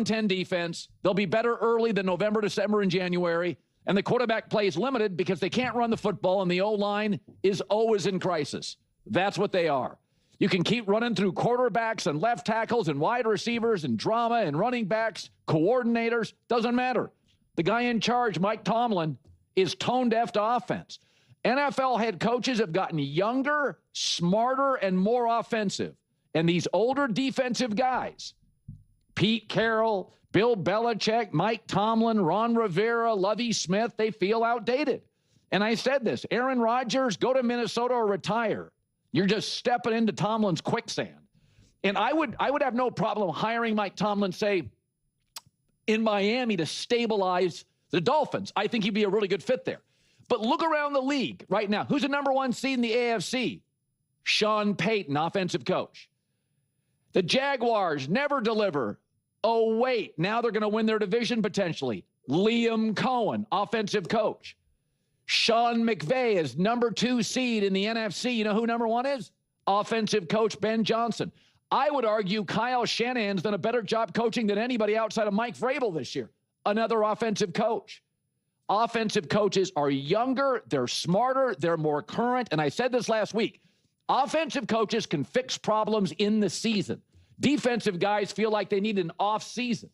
10 defense. They'll be better early than November, December, and January. And the quarterback play is limited because they can't run the football, and the O-line is always in crisis. That's what they are. You can keep running through quarterbacks and left tackles and wide receivers and drama and running backs, coordinators. Doesn't matter. The guy in charge, Mike Tomlin, is tone deaf to offense. NFL head coaches have gotten younger, smarter, and more offensive. And these older defensive guys, Pete Carroll, Bill Belichick, Mike Tomlin, Ron Rivera, Lovie Smith, they feel outdated. And I said this, Aaron Rodgers, go to Minnesota or retire. You're just stepping into Tomlin's quicksand. And I would have no problem hiring Mike Tomlin, say, in Miami to stabilize the Dolphins. I think he'd be a really good fit there. But look around the league right now. Who's the number one seed in the AFC? Sean Payton, offensive coach. The Jaguars never deliver. Oh, wait, now they're going to win their division potentially. Liam Cohen, offensive coach. Sean McVay is number 2 seed in the NFC. You know who number 1 is? Offensive coach Ben Johnson. I would argue Kyle Shanahan's done a better job coaching than anybody outside of Mike Vrabel this year. Another offensive coach. Offensive coaches are younger, they're smarter, they're more current. And I said this last week. Offensive coaches can fix problems in the season. Defensive guys feel like they need an off season.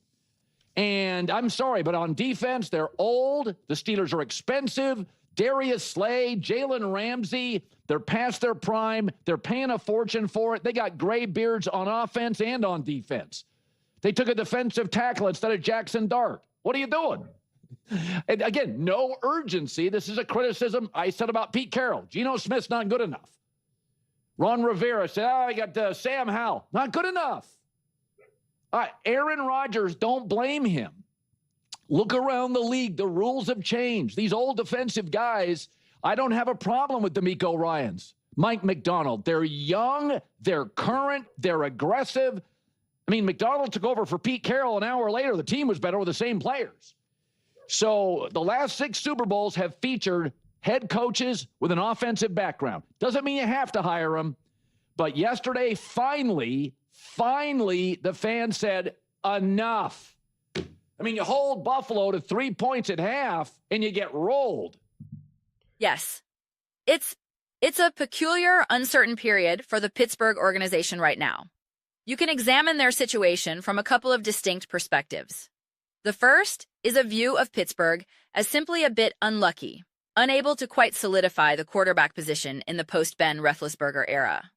And I'm sorry, but on defense, they're old. The Steelers are expensive. Darius Slay, Jalen Ramsey, they're past their prime. They're paying a fortune for it. They got gray beards on offense and on defense. They took a defensive tackle instead of Jackson Dart. What are you doing? And again, no urgency. This is a criticism I said about Pete Carroll. Geno Smith's not good enough. Ron Rivera said, I got Sam Howell. Not good enough. Aaron Rodgers, don't blame him. Look around the league. The rules have changed. These old defensive guys, I don't have a problem with D'Amico Ryans, Mike McDonald. They're young, they're current, they're aggressive. I mean, McDonald took over for Pete Carroll an hour later. The team was better with the same players. So the last 6 Super Bowls have featured head coaches with an offensive background. Doesn't mean you have to hire them. But yesterday, finally, the fans said, enough. I mean, you hold Buffalo to 3 points at half, and you get rolled. Yes. It's a peculiar, uncertain period for the Pittsburgh organization right now. You can examine their situation from a couple of distinct perspectives. The first is a view of Pittsburgh as simply a bit unlucky, unable to quite solidify the quarterback position in the post-Ben Roethlisberger era.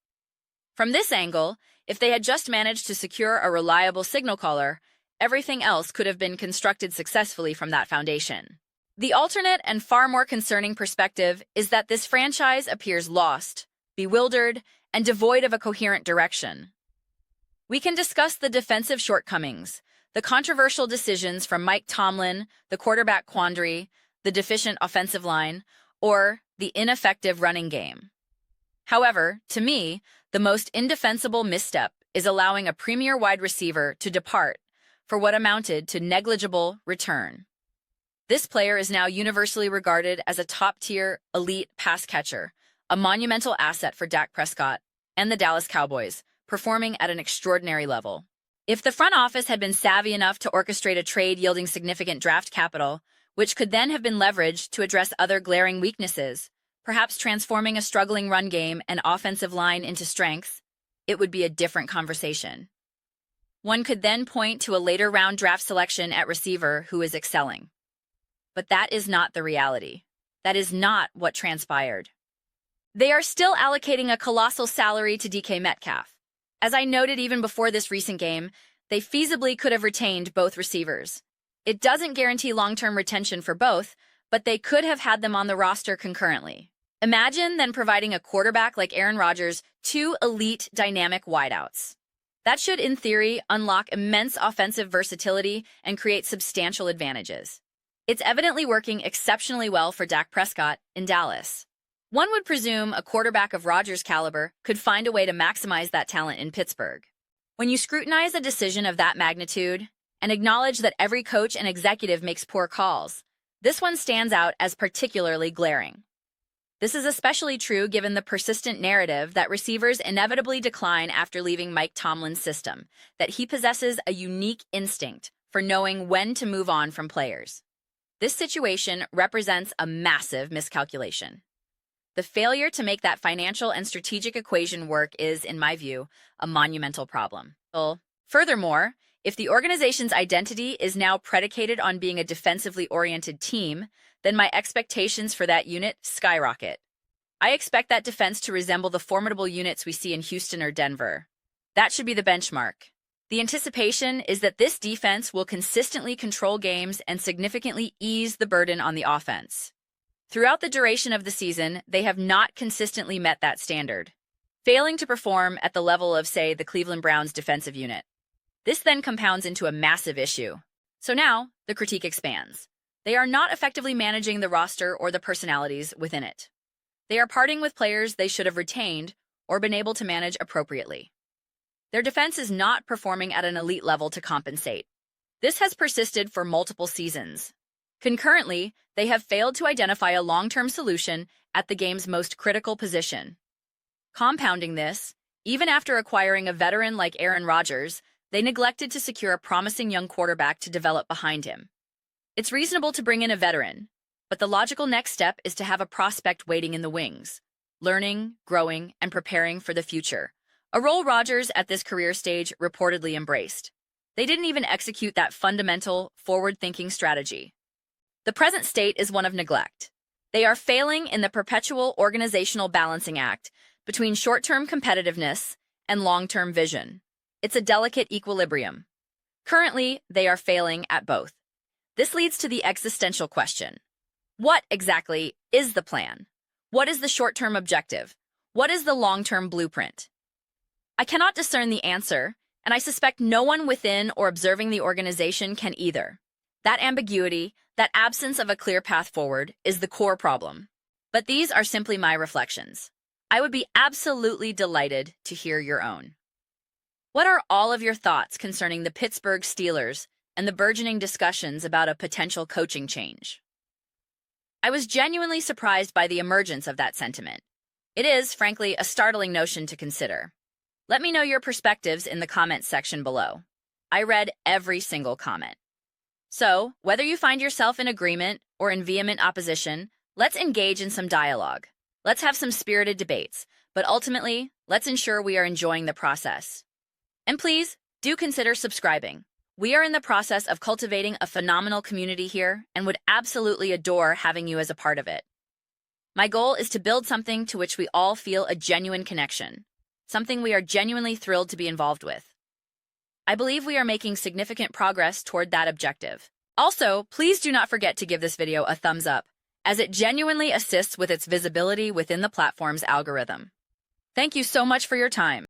From this angle, if they had just managed to secure a reliable signal caller, everything else could have been constructed successfully from that foundation. The alternate and far more concerning perspective is that this franchise appears lost, bewildered, and devoid of a coherent direction. We can discuss the defensive shortcomings, the controversial decisions from Mike Tomlin, the quarterback quandary, the deficient offensive line, or the ineffective running game. However, to me, the most indefensible misstep is allowing a premier wide receiver to depart for what amounted to negligible return. This player is now universally regarded as a top-tier, elite pass catcher, a monumental asset for Dak Prescott and the Dallas Cowboys, performing at an extraordinary level. If the front office had been savvy enough to orchestrate a trade yielding significant draft capital, which could then have been leveraged to address other glaring weaknesses, perhaps transforming a struggling run game and offensive line into strengths, it would be a different conversation. One could then point to a later round draft selection at receiver who is excelling. But that is not the reality. That is not what transpired. They are still allocating a colossal salary to DK Metcalf. As I noted even before this recent game, they feasibly could have retained both receivers. It doesn't guarantee long-term retention for both, but they could have had them on the roster concurrently. Imagine then providing a quarterback like Aaron Rodgers 2 elite dynamic wideouts. That should, in theory, unlock immense offensive versatility and create substantial advantages. It's evidently working exceptionally well for Dak Prescott in Dallas. One would presume a quarterback of Rodgers' caliber could find a way to maximize that talent in Pittsburgh. When you scrutinize a decision of that magnitude and acknowledge that every coach and executive makes poor calls, this one stands out as particularly glaring. This is especially true given the persistent narrative that receivers inevitably decline after leaving Mike Tomlin's system, that he possesses a unique instinct for knowing when to move on from players. This situation represents a massive miscalculation. The failure to make that financial and strategic equation work is, in my view, a monumental problem. Furthermore, if the organization's identity is now predicated on being a defensively oriented team, then my expectations for that unit skyrocket. I expect that defense to resemble the formidable units we see in Houston or Denver. That should be the benchmark. The anticipation is that this defense will consistently control games and significantly ease the burden on the offense. Throughout the duration of the season, they have not consistently met that standard, failing to perform at the level of, say, the Cleveland Browns defensive unit. This then compounds into a massive issue. So now, the critique expands. They are not effectively managing the roster or the personalities within it. They are parting with players they should have retained or been able to manage appropriately. Their defense is not performing at an elite level to compensate. This has persisted for multiple seasons. Concurrently, they have failed to identify a long-term solution at the game's most critical position. Compounding this, even after acquiring a veteran like Aaron Rodgers, they neglected to secure a promising young quarterback to develop behind him. It's reasonable to bring in a veteran, but the logical next step is to have a prospect waiting in the wings, learning, growing, and preparing for the future, a role Rodgers at this career stage reportedly embraced. They didn't even execute that fundamental, forward-thinking strategy. The present state is one of neglect. They are failing in the perpetual organizational balancing act between short-term competitiveness and long-term vision. It's a delicate equilibrium. Currently, they are failing at both. This leads to the existential question. What exactly is the plan? What is the short-term objective? What is the long-term blueprint? I cannot discern the answer, and I suspect no one within or observing the organization can either. That ambiguity, that absence of a clear path forward, is the core problem. But these are simply my reflections. I would be absolutely delighted to hear your own. What are all of your thoughts concerning the Pittsburgh Steelers and the burgeoning discussions about a potential coaching change? I was genuinely surprised by the emergence of that sentiment. It is, frankly, a startling notion to consider. Let me know your perspectives in the comments section below. I read every single comment. So, whether you find yourself in agreement or in vehement opposition, let's engage in some dialogue. Let's have some spirited debates, but ultimately, let's ensure we are enjoying the process. And please, do consider subscribing. We are in the process of cultivating a phenomenal community here and would absolutely adore having you as a part of it. My goal is to build something to which we all feel a genuine connection, something we are genuinely thrilled to be involved with. I believe we are making significant progress toward that objective. Also, please do not forget to give this video a thumbs up, as it genuinely assists with its visibility within the platform's algorithm. Thank you so much for your time.